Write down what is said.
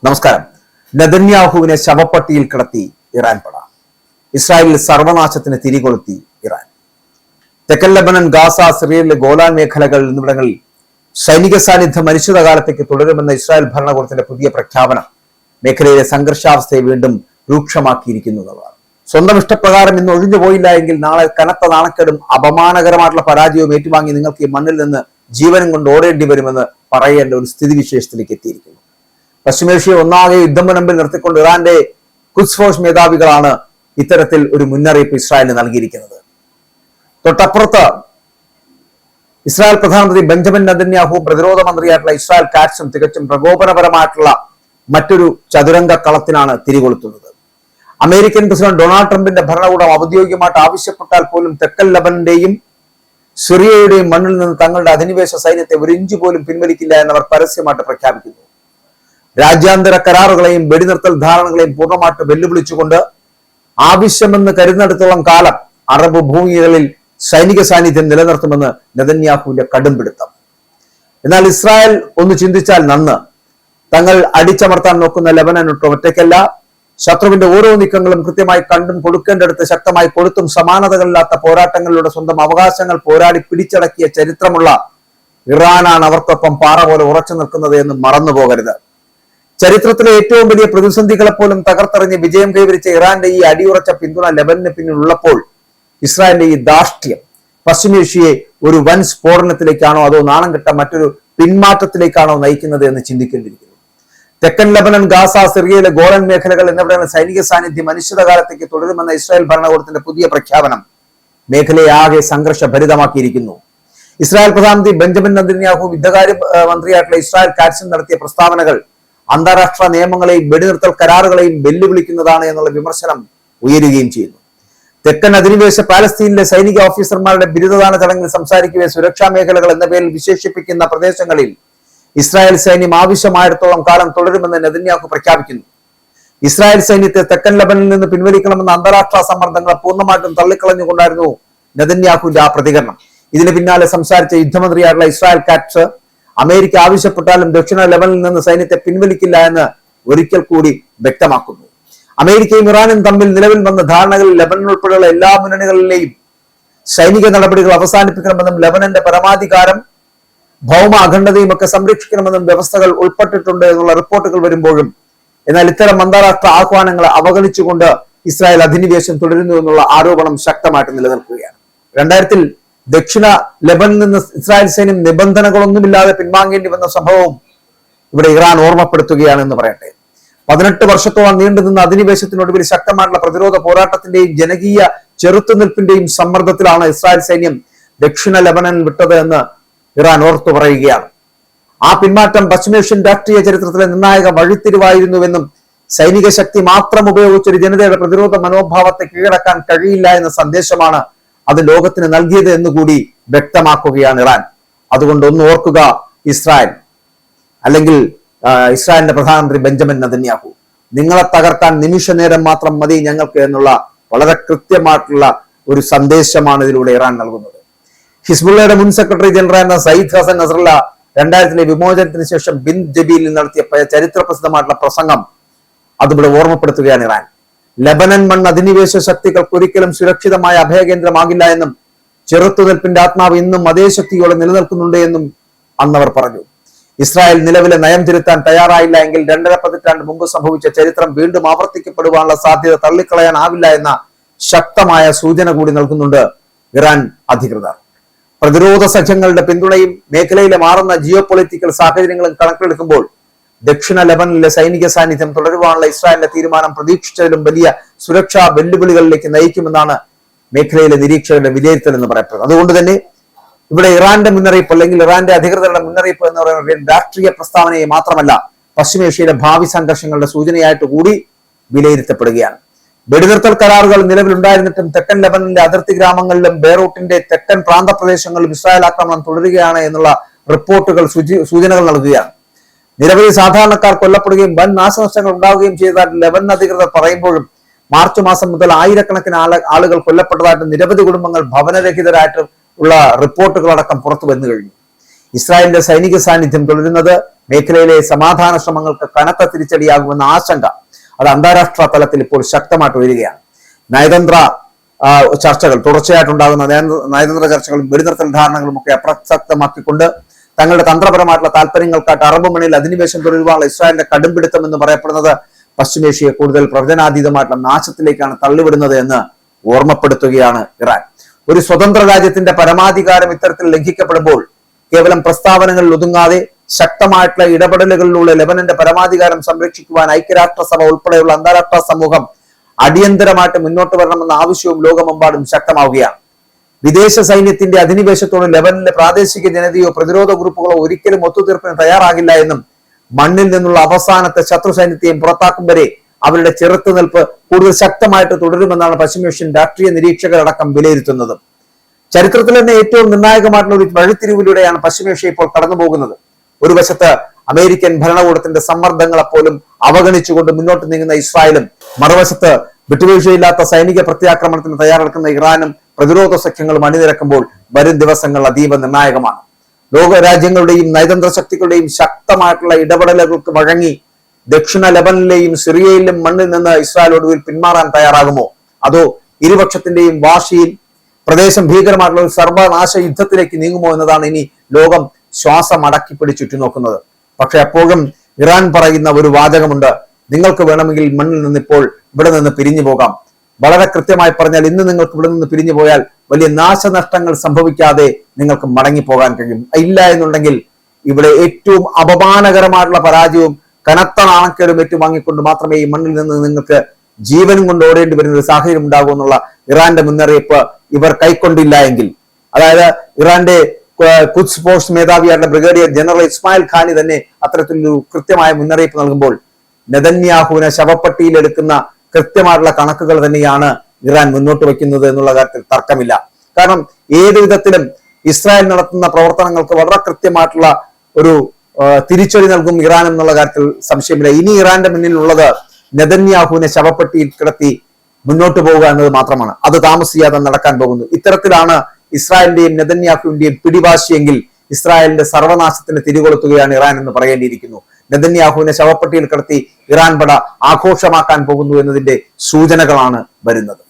നമസ്കാരം. നെതന്യാഹുവിനെ ശവപ്പട്ടിയിൽ കിടത്തി ഇറാൻ പട. ഇസ്രായേലിൽ സർവനാശത്തിന് തിരികൊളുത്തി ഇറാൻ. തെക്കൻ ലെബനൻ, ഗാസ, സിറിയയിലെ ഗോലാൻ മേഖലകൾ എന്നിവിടങ്ങളിൽ സൈനിക സാന്നിധ്യം അനിശ്ചിതകാലത്തേക്ക് തുടരുമെന്ന ഇസ്രായേൽ ഭരണകൂടത്തിന്റെ പുതിയ പ്രഖ്യാപനം മേഖലയിലെ സംഘർഷാവസ്ഥയെ വീണ്ടും രൂക്ഷമാക്കിയിരിക്കുന്നതാണ്. സ്വന്തം ഇഷ്ടപ്രകാരം ഇന്ന് ഒഴിഞ്ഞുപോയില്ല എങ്കിൽ നാളെ കനത്ത നാണക്കേടും അപമാനകരമായിട്ടുള്ള പരാജയവും ഏറ്റുവാങ്ങി നിങ്ങൾക്ക് ഈ മണ്ണിൽ നിന്ന് ജീവനം കൊണ്ട് ഓടേണ്ടി വരുമെന്ന് പറയേണ്ട ഒരു സ്ഥിതിവിശേഷത്തിലേക്ക് എത്തിയിരിക്കുന്നു. പശ്ചിമേഷ്യയെ ഒന്നാകെ യുദ്ധമുനമ്പിൽ നിർത്തിക്കൊണ്ട് ഇറാന്റെ ഖുദ്സ് ഫോഴ്സ് മേധാവികളാണ് ഇത്തരത്തിൽ ഒരു മുന്നറിയിപ്പ് ഇസ്രായേലിന് നൽകിയിരിക്കുന്നത്. തൊട്ടപ്പുറത്ത് ഇസ്രായേൽ പ്രധാനമന്ത്രി ബെഞ്ചമിൻ നെതന്യാഹു, പ്രതിരോധ മന്ത്രിയായിട്ടുള്ള ഇസ്രായേൽ കാറ്റ്സും തികച്ചും പ്രകോപനപരമായിട്ടുള്ള മറ്റൊരു ചതുരംഗ കളത്തിനാണ് തിരികൊളുത്തുന്നത്. അമേരിക്കൻ പ്രസിഡന്റ് ഡൊണാൾഡ് ട്രംപിന്റെ ഭരണകൂടം ഔദ്യോഗികമായിട്ട് ആവശ്യപ്പെട്ടാൽ പോലും തെക്കൻ ലെബനന്റെയും സിറിയയുടെയും മണ്ണിൽ നിന്ന് തങ്ങളുടെ അധിനിവേശ സൈന്യത്തെ ഒരു ഇഞ്ച് പോലും പിൻവലിക്കില്ല എന്നവർ പരസ്യമായിട്ട് പ്രഖ്യാപിക്കുന്നു. രാജ്യാന്തര കരാറുകളെയും വെടിനിർത്തൽ ധാരണകളെയും പൂർണ്ണമായിട്ട് വെല്ലുവിളിച്ചുകൊണ്ട് ആവശ്യമെന്ന് കരുതിടത്തോളം കാലം അറബ് ഭൂമികളിൽ സൈനിക സാന്നിധ്യം നിലനിർത്തുമെന്ന് നെതന്യാഹുവിന്റെ കടുംപിടുത്തം. എന്നാൽ ഇസ്രായേൽ ഒന്ന് ചിന്തിച്ചാൽ നന്ന്. തങ്ങൾ അടിച്ചമർത്താൻ നോക്കുന്ന ലെബനൻ ഒറ്റയ്ക്കല്ല. ശത്രുവിന്റെ ഓരോ നീക്കങ്ങളും കൃത്യമായി കണ്ടും കൊടുക്കേണ്ടടുത്ത് ശക്തമായി കൊടുത്തും സമാനതകളില്ലാത്ത പോരാട്ടങ്ങളിലൂടെ സ്വന്തം അവകാശങ്ങൾ പോരാടി പിടിച്ചടക്കിയ ചരിത്രമുള്ള ഇറാനാണ് അവർക്കൊപ്പം പാറ പോലെ ഉറച്ചു നിൽക്കുന്നത് എന്ന് മറന്നു പോകരുത്. ചരിത്രത്തിലെ ഏറ്റവും വലിയ പ്രതിസന്ധികളെ പോലും തകർത്തെറിഞ്ഞ് വിജയം കൈവരിച്ച ഇറാന്റെ ഈ അടിയുറച്ച പിന്തുണ ലെബനന് പിന്നിലുള്ളപ്പോൾ ഇസ്രായേലിന്റെ ഈ ധാർഷ്ട്യം പശ്ചിമേഷ്യയെ ഒരു വൻ സ്ഫോടനത്തിലേക്കാണോ അതോ നാണം കെട്ട മറ്റൊരു പിന്മാറ്റത്തിലേക്കാണോ നയിക്കുന്നത് എന്ന് ചിന്തിക്കേണ്ടിയിരിക്കുന്നു. തെക്കൻ ലെബനൻ, ഗാസ, സിറിയയിലെ ഗോളൻ മേഖലകൾ എന്നിവിടങ്ങളിൽ സൈനിക സാന്നിധ്യം അനിശ്ചിതകാലത്തേക്ക് തുടരുമെന്ന ഇസ്രായേൽ ഭരണകൂടത്തിന്റെ പുതിയ പ്രഖ്യാപനം മേഖലയെ ആകെ സംഘർഷഭരിതമാക്കിയിരിക്കുന്നു. ഇസ്രായേൽ പ്രധാനമന്ത്രി ബെഞ്ചമിൻ നെതന്യാഹു, യുദ്ധകാര്യ മന്ത്രിയായിട്ടുള്ള ഇസ്രായേൽ കാറ്റ്സും നടത്തിയ പ്രസ്താവനകൾ അന്താരാഷ്ട്ര നിയമങ്ങളെയും വെടിനിർത്തൽ കരാറുകളെയും വെല്ലുവിളിക്കുന്നതാണ് എന്നുള്ള വിമർശനം ഉയരുകയും ചെയ്യുന്നു. തെക്കൻ അധിനിവേശ പാലസ്തീനിലെ സൈനിക ഓഫീസർമാരുടെ ബിരുദദാന ചടങ്ങിൽ സംസാരിക്കവേ സുരക്ഷാ മേഖലകൾ എന്ന പേരിൽ വിശേഷിപ്പിക്കുന്ന പ്രദേശങ്ങളിൽ ഇസ്രായേൽ സൈന്യം ആവശ്യമായിടത്തോളം കാലം തുടരുമെന്ന് നെതന്യാഹു പ്രഖ്യാപിക്കുന്നു. ഇസ്രായേൽ സൈന്യത്തെ തെക്കൻ ലെബനിൽ നിന്ന് പിൻവലിക്കണമെന്ന അന്താരാഷ്ട്ര സമ്മർദ്ദങ്ങളെ പൂർണ്ണമായിട്ടും തള്ളിക്കളഞ്ഞുകൊണ്ടായിരുന്നു നെതന്യാഹുവിന്റെ ആ പ്രതികരണം. ഇതിന് പിന്നാലെ സംസാരിച്ച യുദ്ധമന്ത്രിയായിട്ടുള്ള ഇസ്രായേൽ കാറ്റ്സ് അമേരിക്ക ആവശ്യപ്പെട്ടാലും ദക്ഷിണ ലെബനിൽ നിന്ന് സൈന്യത്തെ പിൻവലിക്കില്ല എന്ന് ഒരിക്കൽ കൂടി വ്യക്തമാക്കുന്നു. അമേരിക്കയും ഇറാനും തമ്മിൽ നിലവിൽ വന്ന ധാരണകളിൽ ലെബനൻ ഉൾപ്പെടെയുള്ള എല്ലാ മുന്നണികളിലെയും സൈനിക നടപടികൾ അവസാനിപ്പിക്കണമെന്നും ലെബനന്റെ പരമാധികാരം, ഭൗമ അഖണ്ഡതയും ഒക്കെ സംരക്ഷിക്കണമെന്നും വ്യവസ്ഥകൾ ഉൾപ്പെട്ടിട്ടുണ്ട് എന്നുള്ള റിപ്പോർട്ടുകൾ വരുമ്പോഴും എന്നാൽ ഇത്തരം അന്താരാഷ്ട്ര ആഹ്വാനങ്ങളെ അവഗണിച്ചുകൊണ്ട് ഇസ്രായേൽ അധിനിവേശം തുടരുന്നു എന്നുള്ള ആരോപണം ശക്തമായിട്ട് നിലനിൽക്കുകയാണ്. 2000 ദക്ഷിണ ലെബനിൽ നിന്ന് ഇസ്രായേൽ സൈന്യം നിബന്ധനകളൊന്നുമില്ലാതെ പിൻവാങ്ങേണ്ടി വന്ന സംഭവവും ഇവിടെ ഇറാൻ ഓർമ്മപ്പെടുത്തുകയാണെന്ന് പറയട്ടെ. 18 വർഷത്തോളം നീണ്ടുനിന്ന അധിനിവേശത്തിനൊടുവിൽ ശക്തമായിട്ടുള്ള പ്രതിരോധ പോരാട്ടത്തിന്റെയും ജനകീയ ചെറുത്തുനിൽപ്പിന്റെയും സമ്മർദ്ദത്തിലാണ് ഇസ്രായേൽ സൈന്യം ദക്ഷിണ ലെബനൻ വിട്ടത് എന്ന് ഇറാൻ ഓർത്തു പറയുകയാണ്. ആ പിന്മാറ്റം പശ്ചിമേഷ്യൻ രാഷ്ട്രീയ ചരിത്രത്തിലെ നിർണായക വഴിത്തിരിവായിരുന്നുവെന്നും സൈനിക ശക്തി മാത്രം ഉപയോഗിച്ചൊരു ജനതയുടെ പ്രതിരോധ മനോഭാവത്തെ കീഴടക്കാൻ കഴിയില്ല എന്ന സന്ദേശമാണ് അത് ലോകത്തിന് നൽകിയത് എന്നുകൂടി വ്യക്തമാക്കുകയാണ് ഇറാൻ. അതുകൊണ്ട് ഒന്ന് ഓർക്കുക, ഇസ്രായേൽ അല്ലെങ്കിൽ ഇസ്രായേലിന്റെ പ്രധാനമന്ത്രി ബെഞ്ചമിൻ നെതന്യാഹു, നിങ്ങളെ തകർക്കാൻ നിമിഷ നേരം മാത്രം മതി ഞങ്ങൾക്ക് എന്നുള്ള വളരെ കൃത്യമായിട്ടുള്ള ഒരു സന്ദേശമാണ് ഇതിലൂടെ ഇറാൻ നൽകുന്നത്. ഹിസ്ബുള്ളയുടെ മുൻ secretary general Sayyid Hassan Nasrallah 2000 വിമോചനത്തിന് ശേഷം ബിൻ ജബീലിൽ നടത്തിയ ചരിത്ര പ്രസിദ്ധമായിട്ടുള്ള പ്രസംഗം അതിവിടെ ഓർമ്മപ്പെടുത്തുകയാണ് ഇറാൻ. ലെബനൻ മണ്ണ് അധിനിവേശ ശക്തികൾക്ക് ഒരിക്കലും സുരക്ഷിതമായ അഭയകേന്ദ്രമാകില്ല എന്നും ചെറുത്തുനിൽപ്പിന്റെ ആത്മാവ് ഇന്നും അതേ ശക്തിയോടെ നിലനിൽക്കുന്നുണ്ട് എന്നും അന്നവർ പറഞ്ഞു. ഇസ്രായേൽ നിലവിലെ നയം തിരുത്താൻ തയ്യാറായില്ല എങ്കിൽ 2.5 പതിറ്റാണ്ട് മുമ്പ് സംഭവിച്ച ചരിത്രം വീണ്ടും ആവർത്തിക്കപ്പെടുവാനുള്ള സാധ്യത തള്ളിക്കളയാനാവില്ല എന്ന ശക്തമായ സൂചന കൂടി നൽകുന്നുണ്ട് ഇറാൻ അധികൃതർ. പ്രതിരോധ സഖ്യങ്ങളുടെ പിന്തുണയും മേഖലയിലെ മാറുന്ന ജിയോ പൊളിറ്റിക്കൽ സാഹചര്യങ്ങളും കണക്കിലെടുക്കുമ്പോൾ ദക്ഷിണ ലെബനിലെ സൈനിക സാന്നിധ്യം തുടരുവാനുള്ള ഇസ്രായേലിന്റെ തീരുമാനം പ്രതീക്ഷിച്ചതിലും വലിയ സുരക്ഷാ വെല്ലുവിളികളിലേക്ക് നയിക്കുമെന്നാണ് മേഖലയിലെ നിരീക്ഷകരുടെ വിലയിരുത്തൽ എന്ന് പറയപ്പെടുന്നത്. അതുകൊണ്ട് തന്നെ ഇവിടെ ഇറാന്റെ മുന്നറിയിപ്പ് അല്ലെങ്കിൽ ഇറാന്റെ അധികൃതരുടെ മുന്നറിയിപ്പ് എന്ന് പറയുന്നത് രാഷ്ട്രീയ പ്രസ്താവനയെ മാത്രമല്ല പശ്ചിമേഷ്യയിലെ ഭാവി സംഘർഷങ്ങളുടെ സൂചനയായിട്ട് കൂടി വിലയിരുത്തപ്പെടുകയാണ്. വെടിനിർത്തൽ കരാറുകൾ നിലവിലുണ്ടായിരുന്നിട്ടും തെക്കൻ ലെബനിലെ അതിർത്തി ഗ്രാമങ്ങളിലും ബെയ്റൂട്ടിന്റെ തെക്കൻ പ്രാന്തപ്രദേശങ്ങളിലും ഇസ്രായേൽ ആക്രമണം തുടരുകയാണ് എന്നുള്ള റിപ്പോർട്ടുകൾ സൂചനകൾ നൽകുകയാണ്. നിരവധി സാധാരണക്കാർ കൊല്ലപ്പെടുകയും വൻ നാശനഷ്ടങ്ങൾ ഉണ്ടാവുകയും ചെയ്തതായിട്ട് ലെബനൻ അധികൃതർ പറയുമ്പോഴും മാർച്ച് മാസം മുതൽ ആയിരക്കണക്കിന് ആളുകൾ കൊല്ലപ്പെട്ടതായിട്ട് നിരവധി കുടുംബങ്ങൾ ഭവനരഹിതരായിട്ട് ഉള്ള റിപ്പോർട്ടുകളടക്കം പുറത്തു വന്നു കഴിഞ്ഞു. ഇസ്രായേലിന്റെ സൈനിക സാന്നിധ്യം തുടരുന്നത് മേഖലയിലെ സമാധാന ശ്രമങ്ങൾക്ക് കനത്ത തിരിച്ചടിയാകുമെന്ന ആശങ്ക അത് അന്താരാഷ്ട്ര തലത്തിൽ ഇപ്പോൾ ശക്തമായിട്ട് വരികയാണ്. നയതന്ത്ര ചർച്ചകൾ തുടർച്ചയായിട്ടുണ്ടാകുന്ന നയതന്ത്ര ചർച്ചകളും വെടിനിർത്തൽ ധാരണകളും ഒക്കെ അപ്രസക്തമാക്കിക്കൊണ്ട് തങ്ങളുടെ തന്ത്രപരമായിട്ടുള്ള താല്പര്യങ്ങൾക്കായിട്ട് അറബ് മണ്ണിൽ അധിനിവേശം തുടരുവാനുള്ള ഇസ്രായേലിന്റെ കടുംപിടുത്തം എന്ന് പറയപ്പെടുന്നത് പശ്ചിമേഷ്യയെ കൂടുതൽ പ്രവചനാതീതമായിട്ടുള്ള നാശത്തിലേക്കാണ് തള്ളിവിടുന്നത് എന്ന് ഓർമ്മപ്പെടുത്തുകയാണ് ഇറാൻ. ഒരു സ്വതന്ത്ര രാജ്യത്തിന്റെ പരമാധികാരം ഇത്തരത്തിൽ ലംഘിക്കപ്പെടുമ്പോൾ കേവലം പ്രസ്താവനകളിൽ ഒതുങ്ങാതെ ശക്തമായിട്ടുള്ള ഇടപെടലുകളിലൂടെ ലെബനന്റെ പരമാധികാരം സംരക്ഷിക്കുവാൻ ഐക്യരാഷ്ട്രസഭ ഉൾപ്പെടെയുള്ള അന്താരാഷ്ട്ര സമൂഹം അടിയന്തരമായിട്ട് മുന്നോട്ട് വരണമെന്ന ആവശ്യവും ലോകമെമ്പാടും ശക്തമാവുകയാണ്. വിദേശ സൈന്യത്തിന്റെ അധിനിവേശത്തോട് ലെബനിലെ പ്രാദേശിക ജനതയോ പ്രതിരോധ ഗ്രൂപ്പുകളോ ഒരിക്കലും ഒത്തുതീർപ്പിന് തയ്യാറാകില്ല എന്നും മണ്ണിൽ നിന്നുള്ള അവസാനത്തെ ശത്രു സൈന്യത്തെയും പുറത്താക്കും വരെ അവരുടെ ചെറുത്തുനിൽപ്പ് കൂടുതൽ ശക്തമായിട്ട് തുടരുമെന്നാണ് പശ്ചിമേഷ്യൻ രാഷ്ട്രീയ നിരീക്ഷകരടക്കം വിലയിരുത്തുന്നത്. ചരിത്രത്തിൽ തന്നെ ഏറ്റവും നിർണായകമായിട്ടുള്ള ഒരു വഴിത്തിരിവിലൂടെയാണ് പശ്ചിമേഷ്യ ഇപ്പോൾ കടന്നു പോകുന്നത്. ഒരു വശത്ത് അമേരിക്കൻ ഭരണകൂടത്തിന്റെ സമ്മർദ്ദങ്ങളെ പോലും അവഗണിച്ചുകൊണ്ട് മുന്നോട്ട് നീങ്ങുന്ന ഇസ്രായേലും, മറുവശത്ത് വിട്ടുവീഴ്ചയില്ലാത്ത സൈനിക പ്രത്യാക്രമണത്തിന് തയ്യാറെടുക്കുന്ന ഇറാനും പ്രതിരോധ സഖ്യങ്ങളും അണിനിരക്കുമ്പോൾ വരും ദിവസങ്ങൾ അതീവ നിർണായകമാണ്. ലോകരാജ്യങ്ങളുടെയും നയതന്ത്ര ശക്തികളുടെയും ശക്തമായിട്ടുള്ള ഇടപെടലുകൾക്ക് വഴങ്ങി ദക്ഷിണ ലെബനിലെയും സിറിയയിലും മണ്ണിൽ നിന്ന് ഇസ്രായേൽ ഒടുവിൽ പിന്മാറാൻ തയ്യാറാകുമോ, അതോ ഇരുപക്ഷത്തിന്റെയും വാശിയിൽ പ്രദേശം ഭീകരമായിട്ടുള്ള ഒരു സർവനാശ യുദ്ധത്തിലേക്ക് നീങ്ങുമോ എന്നതാണ് ഇനി ലോകം ശ്വാസം അടക്കി പിടിച്ചുറ്റു നോക്കുന്നത്. പക്ഷെ അപ്പോഴും ഇറാൻ പറയുന്ന ഒരു വാചകമുണ്ട്: നിങ്ങൾക്ക് വേണമെങ്കിൽ മണ്ണിൽ നിന്ന് ഇപ്പോൾ ഇവിടെ നിന്ന് പിരിഞ്ഞു പോകാം. വളരെ കൃത്യമായി പറഞ്ഞാൽ ഇന്ന് നിങ്ങൾക്ക് ഇവിടെ നിന്ന് പിരിഞ്ഞു പോയാൽ വലിയ നാശനഷ്ടങ്ങൾ സംഭവിക്കാതെ നിങ്ങൾക്ക് മടങ്ങിപ്പോകാൻ കഴിയും. ഇല്ല എന്നുണ്ടെങ്കിൽ ഇവിടെ ഏറ്റവും അപമാനകരമായിട്ടുള്ള പരാജയവും കനത്ത നാണക്കേടും ഏറ്റുവാങ്ങിക്കൊണ്ട് മാത്രമേ ഈ മണ്ണിൽ നിന്ന് നിങ്ങൾക്ക് ജീവനും കൊണ്ട് ഓടേണ്ടി വരുന്ന ഒരു സാഹചര്യം ഉണ്ടാകും എന്നുള്ള ഇറാന്റെ മുന്നറിയിപ്പ് ഇവർ കൈക്കൊണ്ടില്ല എങ്കിൽ, അതായത് ഇറാന്റെ ഖുദ്സ് ഫോഴ്സ് മേധാവിയായിട്ടുള്ള ബ്രിഗേഡിയർ ജനറൽ ഇസ്മായിൽ ഖാനി തന്നെ അത്തരത്തിലൊരു കൃത്യമായ മുന്നറിയിപ്പ് നൽകുമ്പോൾ നെതന്യാഹുവിനെ ശവപ്പെട്ടിയിൽ എടുക്കുന്ന കൃത്യമായിട്ടുള്ള കണക്കുകൾ തന്നെയാണ് ഇറാൻ മുന്നോട്ട് വയ്ക്കുന്നത് എന്നുള്ള കാര്യത്തിൽ തർക്കമില്ല. കാരണം ഏത് വിധത്തിലും ഇസ്രായേൽ നടത്തുന്ന പ്രവർത്തനങ്ങൾക്ക് വളരെ കൃത്യമായിട്ടുള്ള ഒരു തിരിച്ചടി നൽകും ഇറാൻ എന്നുള്ള കാര്യത്തിൽ സംശയമില്ല. ഇനി ഇറാന്റെ മുന്നിലുള്ളത് നെതന്യാഹുവിനെ ശവപ്പെട്ടിയിൽ കിടത്തി മുന്നോട്ട് പോവുക എന്നത് മാത്രമാണ്. അത് താമസിയാതെ നടക്കാൻ പോകുന്നു. ഇത്തരത്തിലാണ് ഇസ്രായേലിന്റെയും നെതന്യാഹുവിന്റെയും പിടിവാശിയെങ്കിൽ ഇസ്രായേലിന്റെ സർവനാശത്തിന് തിരികൊളുത്തുകയാണ് ഇറാൻ എന്ന് പറയേണ്ടിയിരിക്കുന്നു. നെതന്യാഹുവിനെ ശവപ്പെട്ടിയിൽ കിടത്തി ഇറാൻ പട ആഘോഷമാക്കാൻ പോകുന്നു എന്നതിന്റെ സൂചനകളാണ് വരുന്നത്.